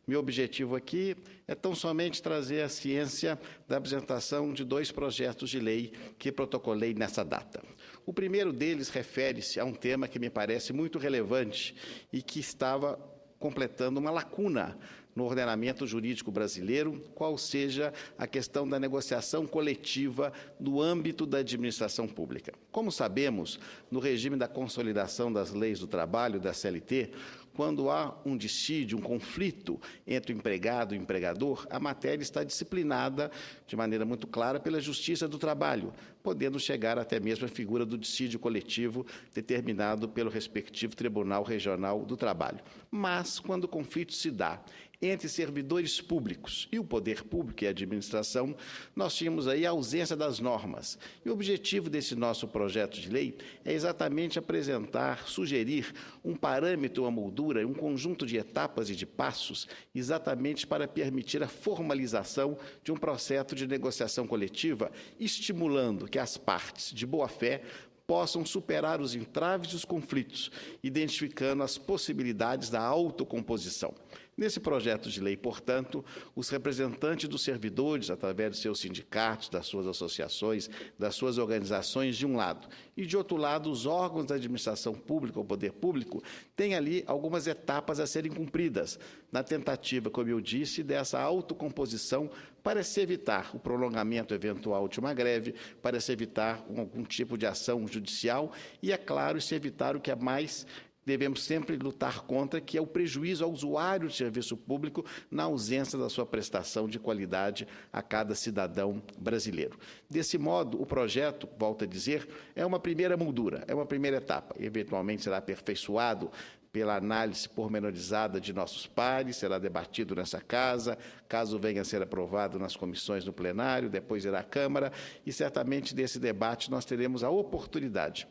Meu objetivo aqui é tão somente trazer a ciência da apresentação de 2 projetos de lei que protocolei nessa data. O primeiro deles refere-se a um tema que me parece muito relevante e que estava completando uma lacuna no ordenamento jurídico brasileiro, qual seja a questão da negociação coletiva no âmbito da administração pública. Como sabemos, no regime da consolidação das leis do trabalho, da CLT, quando há um dissídio, um conflito entre o empregado e o empregador, a matéria está disciplinada de maneira muito clara pela Justiça do Trabalho, podendo chegar até mesmo a figura do dissídio coletivo determinado pelo respectivo Tribunal Regional do Trabalho. Mas, quando o conflito se dá entre servidores públicos e o poder público e a administração, nós tínhamos aí a ausência das normas. E o objetivo desse nosso projeto de lei é exatamente apresentar, sugerir um parâmetro, uma moldura, um conjunto de etapas e de passos, exatamente para permitir a formalização de um processo de negociação coletiva, estimulando que as partes, de boa fé, possam superar os entraves e os conflitos, identificando as possibilidades da autocomposição. Nesse projeto de lei, portanto, os representantes dos servidores, através de seus sindicatos, das suas associações, das suas organizações, de um lado, e, de outro lado, os órgãos da administração pública, o poder público, têm ali algumas etapas a serem cumpridas, na tentativa, como eu disse, dessa autocomposição para se evitar o prolongamento eventual de uma greve, para se evitar algum tipo de ação judicial e, é claro, se evitar o que é mais devemos sempre lutar contra, que é o prejuízo ao usuário de serviço público na ausência da sua prestação de qualidade a cada cidadão brasileiro. Desse modo, o projeto, volto a dizer, é uma primeira moldura, é uma primeira etapa. Eventualmente será aperfeiçoado pela análise pormenorizada de nossos pares, será debatido nessa casa, caso venha a ser aprovado nas comissões no plenário, depois irá à Câmara, e certamente desse debate nós teremos a oportunidade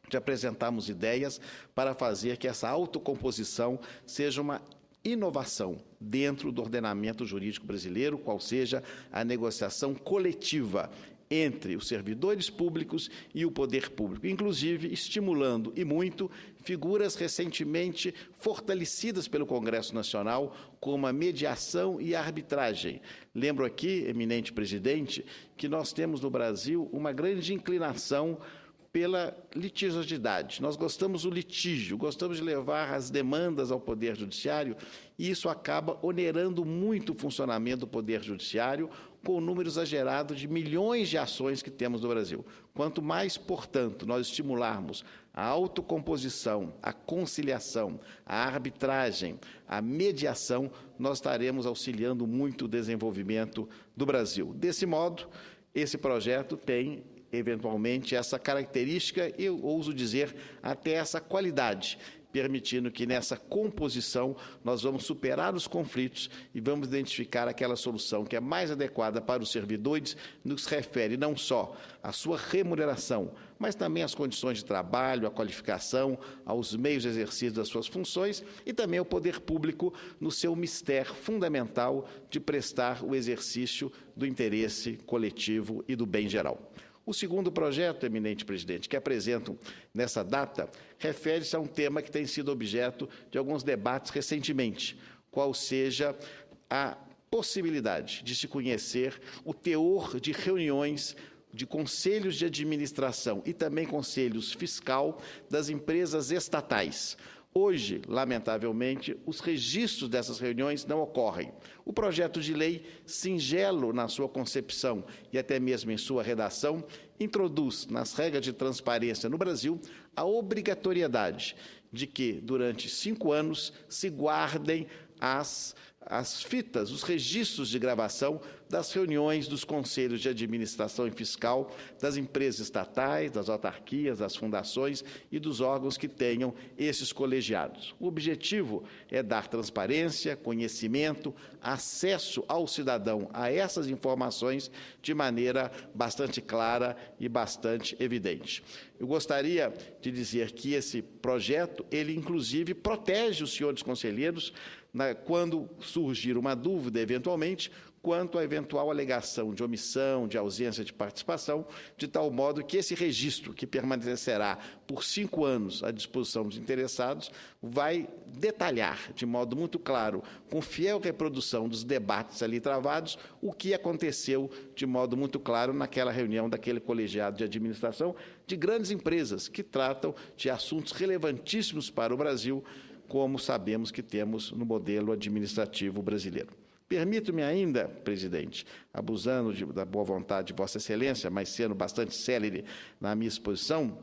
de apresentarmos ideias para fazer que essa autocomposição seja uma inovação dentro do ordenamento jurídico brasileiro, qual seja a negociação coletiva entre os servidores públicos e o poder público, inclusive estimulando e muito figuras recentemente fortalecidas pelo Congresso Nacional, como a mediação e a arbitragem. Lembro aqui, eminente presidente, que nós temos no Brasil uma grande inclinação pela litigiosidade. Nós gostamos do litígio, gostamos de levar as demandas ao Poder Judiciário e isso acaba onerando muito o funcionamento do Poder Judiciário com o número exagerado de milhões de ações que temos no Brasil. Quanto mais, portanto, nós estimularmos a autocomposição, a conciliação, a arbitragem, a mediação, nós estaremos auxiliando muito o desenvolvimento do Brasil. Desse modo, esse projeto tem eventualmente essa característica, eu ouso dizer, até essa qualidade, permitindo que nessa composição nós vamos superar os conflitos e vamos identificar aquela solução que é mais adequada para os servidores, no que se refere não só à sua remuneração, mas também às condições de trabalho, à qualificação, aos meios de exercício das suas funções e também ao poder público no seu mistério fundamental de prestar o exercício do interesse coletivo e do bem geral. O segundo projeto, eminente presidente, que apresento nessa data, refere-se a um tema que tem sido objeto de alguns debates recentemente, qual seja a possibilidade de se conhecer o teor de reuniões de conselhos de administração e também conselhos fiscal das empresas estatais. Hoje, lamentavelmente, os registros dessas reuniões não ocorrem. O projeto de lei, singelo na sua concepção e até mesmo em sua redação, introduz nas regras de transparência no Brasil a obrigatoriedade de que, durante 5 anos, se guardem as fitas, os registros de gravação das reuniões dos conselhos de administração e fiscal das empresas estatais, das autarquias, das fundações e dos órgãos que tenham esses colegiados. O objetivo é dar transparência, conhecimento, acesso ao cidadão a essas informações de maneira bastante clara e bastante evidente. Eu gostaria de dizer que esse projeto, ele inclusive protege os senhores conselheiros quando surgir uma dúvida, eventualmente, quanto à eventual alegação de omissão, de ausência de participação, de tal modo que esse registro, que permanecerá por 5 anos à disposição dos interessados, vai detalhar de modo muito claro, com fiel reprodução dos debates ali travados, o que aconteceu de modo muito claro naquela reunião daquele colegiado de administração de grandes empresas que tratam de assuntos relevantíssimos para o Brasil, como sabemos que temos no modelo administrativo brasileiro. Permito-me ainda, presidente, abusando da boa vontade de Vossa Excelência, mas sendo bastante célere na minha exposição,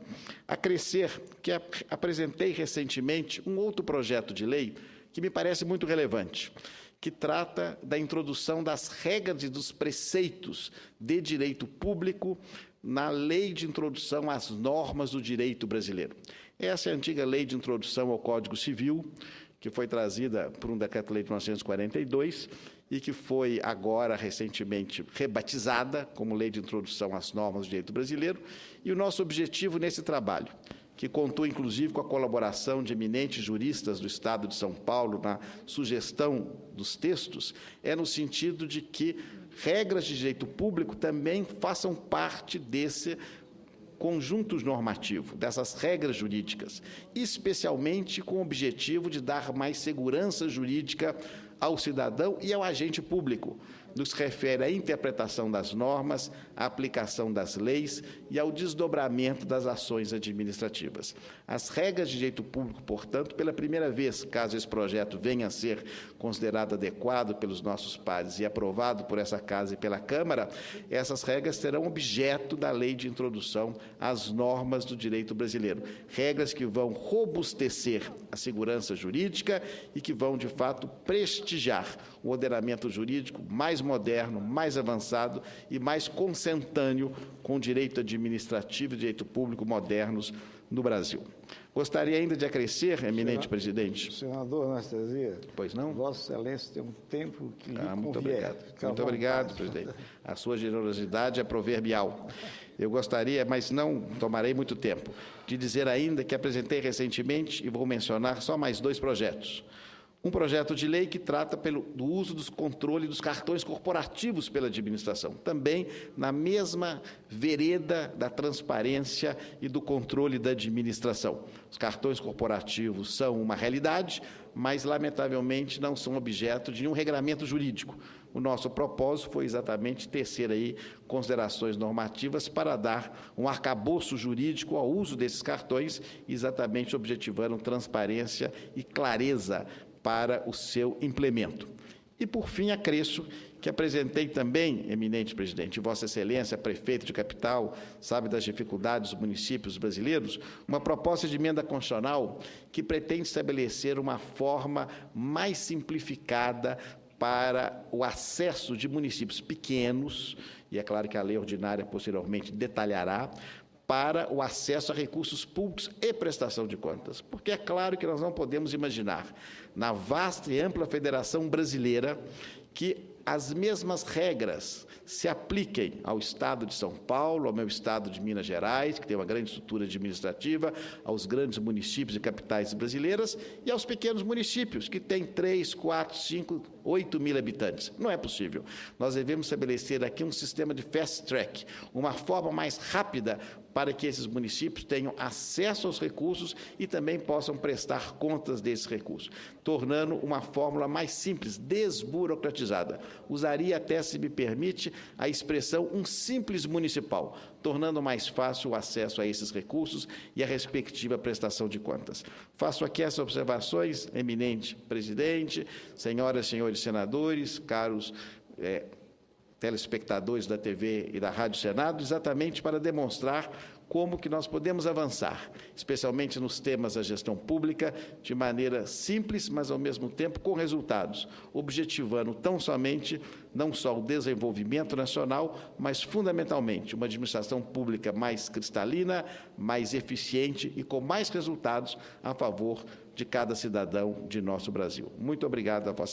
acrescer que apresentei recentemente um outro projeto de lei que me parece muito relevante, que trata da introdução das regras e dos preceitos de direito público na Lei de Introdução às Normas do Direito Brasileiro. Essa é a antiga Lei de Introdução ao Código Civil, que foi trazida por um decreto-lei de 1942 e que foi agora recentemente rebatizada como Lei de Introdução às Normas do Direito Brasileiro. E o nosso objetivo nesse trabalho, que contou inclusive com a colaboração de eminentes juristas do Estado de São Paulo na sugestão dos textos, é no sentido de que regras de direito público também façam parte desse conjunto normativo, dessas regras jurídicas, especialmente com o objetivo de dar mais segurança jurídica ao cidadão e ao agente público, no que se refere à interpretação das normas, à aplicação das leis e ao desdobramento das ações administrativas. As regras de direito público, portanto, pela primeira vez, caso esse projeto venha a ser considerado adequado pelos nossos pares e aprovado por essa Casa e pela Câmara, essas regras serão objeto da Lei de Introdução às Normas do Direito Brasileiro. Regras que vão robustecer a segurança jurídica e que vão, de fato, prestigiar o ordenamento jurídico mais moderno, mais avançado e mais consentâneo com o direito administrativo e direito público modernos no Brasil. Gostaria ainda de acrescer, eminente presidente. Senador Anastasia. Pois não? Vossa Excelência tem um tempo que lhe Muito convier. obrigado. Muito obrigado, presidente. A sua generosidade é proverbial. Eu gostaria, mas não tomarei muito tempo, de dizer ainda que apresentei recentemente, e vou mencionar só mais 2 projetos. Um projeto de lei que trata do uso dos controles dos cartões corporativos pela administração, também na mesma vereda da transparência e do controle da administração. Os cartões corporativos são uma realidade, mas, lamentavelmente, não são objeto de nenhum regramento jurídico. O nosso propósito foi exatamente tecer aí considerações normativas para dar um arcabouço jurídico ao uso desses cartões, exatamente objetivando transparência e clareza para o seu implemento. E, por fim, acresço que apresentei também, eminente presidente, Vossa Excelência, prefeito de capital, sabe das dificuldades dos municípios brasileiros, uma proposta de emenda constitucional que pretende estabelecer uma forma mais simplificada para o acesso de municípios pequenos, e é claro que a lei ordinária posteriormente detalhará, para o acesso a recursos públicos e prestação de contas. Porque é claro que nós não podemos imaginar, na vasta e ampla federação brasileira, que as mesmas regras se apliquem ao Estado de São Paulo, ao meu Estado de Minas Gerais, que tem uma grande estrutura administrativa, aos grandes municípios e capitais brasileiras e aos pequenos municípios, que têm 3, 4, 5, 8 mil habitantes. Não é possível. Nós devemos estabelecer aqui um sistema de fast track, uma forma mais rápida para que esses municípios tenham acesso aos recursos e também possam prestar contas desses recursos, tornando uma fórmula mais simples, desburocratizada. Usaria até, se me permite, a expressão um simples municipal, tornando mais fácil o acesso a esses recursos e a respectiva prestação de contas. Faço aqui essas observações, eminente presidente, senhoras e senhores senadores, caros telespectadores da TV e da Rádio Senado, exatamente para demonstrar como que nós podemos avançar, especialmente nos temas da gestão pública, de maneira simples, mas ao mesmo tempo com resultados, objetivando tão somente não só o desenvolvimento nacional, mas fundamentalmente uma administração pública mais cristalina, mais eficiente e com mais resultados a favor de cada cidadão de nosso Brasil. Muito obrigado a Vossa